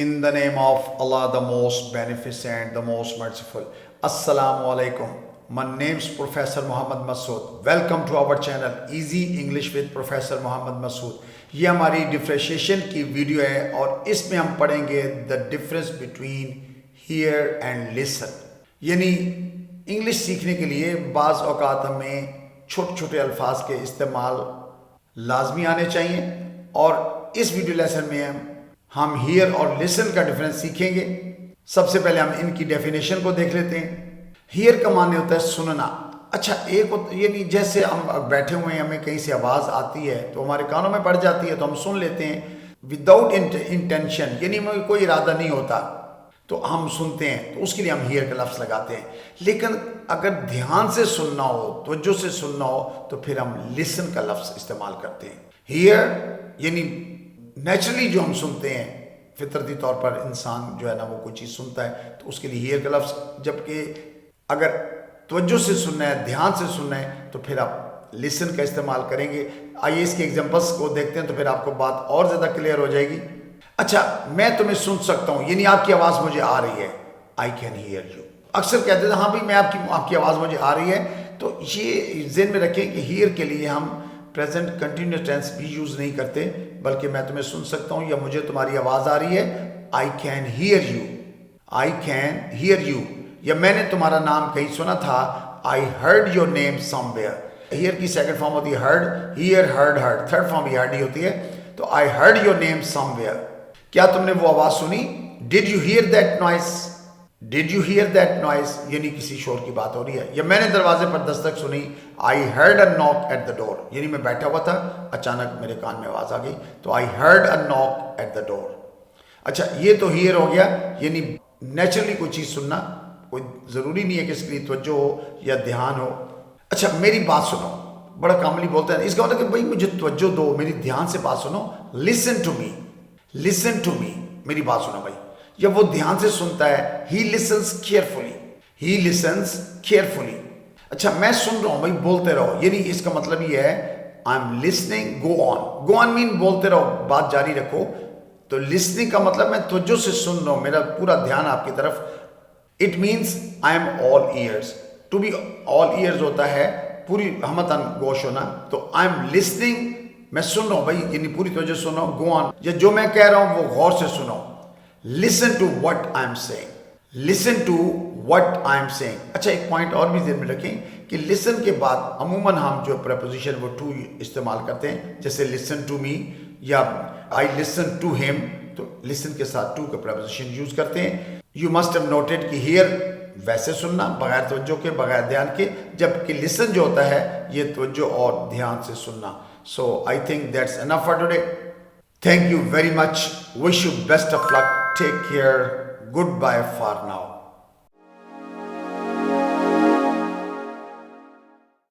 In the name of Allah, the most beneficent, the most merciful. Assalamu alaikum. My name is Professor Muhammad Masood. Welcome to our channel Easy English with Professor Muhammad Masood. ये हमारी differentiation की video है और इसमें हम पढ़ेंगे the difference between here and listen. यानी English सीखने के लिए बाज़ औक़ात हमें छोटे छोटे अल्फाज के इस्तेमाल लाजमी आने चाहिए और इस वीडियो लेसन में हम हियर और लिसन का डिफरेंस सीखेंगे। सबसे पहले हम इनकी डेफिनेशन को देख लेते हैं। हियर का माने होता है सुनना। अच्छा, एक यानी जैसे हम बैठे हुए हैं, हमें कहीं से आवाज़ आती है तो हमारे कानों में पड़ जाती है तो हम सुन लेते हैं विदाउट इंटेंशन, यानी हमें कोई इरादा नहीं होता तो हम सुनते हैं, तो उसके लिए हम हियर का लफ्ज़ लगाते हैं। लेकिन अगर ध्यान से सुनना हो, तवज्जो से सुनना हो, तो फिर हम लिसन का लफ्ज़ इस्तेमाल करते हैं। हियर यानी नेचुरली जो हम सुनते हैं, फितरती तौर पर इंसान जो है ना वो कोई चीज़ सुनता है तो उसके लिए हियर का लफ्ज़, जबकि अगर तवज्जो से सुनना है, ध्यान से सुनना है, तो फिर आप लिसन का इस्तेमाल करेंगे। आइए इसके एग्जांपल्स को देखते हैं तो फिर आपको बात और ज़्यादा क्लियर हो जाएगी। अच्छा, मैं तुम्हें सुन सकता हूँ, यानी आपकी आवाज़ मुझे आ रही है। I can hear you. अक्सर कहते थे हाँ भाई मैं आपकी आवाज़ मुझे आ रही है, तो ये ज़हन में रखें कि हियर के लिए हम प्रेजेंट कंटिन्यूस टेंस भी यूज़ नहीं करते, बल्कि मैं तुम्हें सुन सकता हूँ या मुझे तुम्हारी आवाज़ आ रही है। I can hear you, I can hear you. या मैंने तुम्हारा नाम कहीं सुना था, I heard your name somewhere. Here की सेकंड फॉर्म होती है heard, here heard heard, third form he heard he होती है। तो I heard your name somewhere, क्या तुमने वो आवाज़ सुनी? Did you here that noise, did you here that noise, यानी किसी शोर की बात हो रही है। या मैंने दरवाजे पर दस्तक सुनी, I heard a knock at the door, यानी मैं बैठा हुआ था, अचानक मेरे कान में आवाज़ आ गई, तो I heard a knock at the door. अच्छा, ये तो हियर हो गया, यानी नेचुरली कोई चीज़ सुनना, कोई ज़रूरी नहीं है कि इसके लिए तवज्जो हो या ध्यान हो। अच्छा, मेरी बात सुनो, बड़ा कामली बोलते हैं, इसका मतलब कि भाई मुझे तवज्जो दो, मेरी ध्यान से बात सुनो। Listen to me, listen to me, मेरी बात सुनो भाई। या वो ध्यान से सुनता है, ही लिसन्स केयरफुली, ही लिसन्स केयरफुली। अच्छा, मैं सुन रहा हूँ भाई, बोलते रहो, यानी इसका मतलब ये है I am listening, go on. Go on mean बोलते रहो, बात जारी रखो। तो लिसनिंग का मतलब मैं तवज्जो से सुन रहा हूँ, मेरा पूरा ध्यान आपकी तरफ। It means I am all ears. To be all ears होता है पूरी हमतन गोश होना। तो आई एम लिसनिंग, मैं सुन रहा हूँ भाई, यानी पूरी तवज्जो सुन रहा हूँ। गो ऑन, या जो मैं कह रहा हूँ वो गौर से सुनो। Listen to what I am saying, listen to what I am saying. अच्छा, एक पॉइंट और भी ध्यान में रखें कि लिसन के बाद अमूमन हम जो प्रपोजिशन वो टू इस्तेमाल करते हैं, जैसे लिसन टू मी या आई लिसन टू हिम, तो लिसन के साथ टू का प्रपोजिशन यूज करते हैं। यू मस्ट हैव नोटेड कि हियर वैसे सुनना बगैर तवज्जो के, बगैर ध्यान के, जबकि लिसन जो होता है ये तवज्जो और ध्यान से सुनना। So I think that's enough for today. Thank you very much. Wish you best of luck. Take care. Goodbye for now.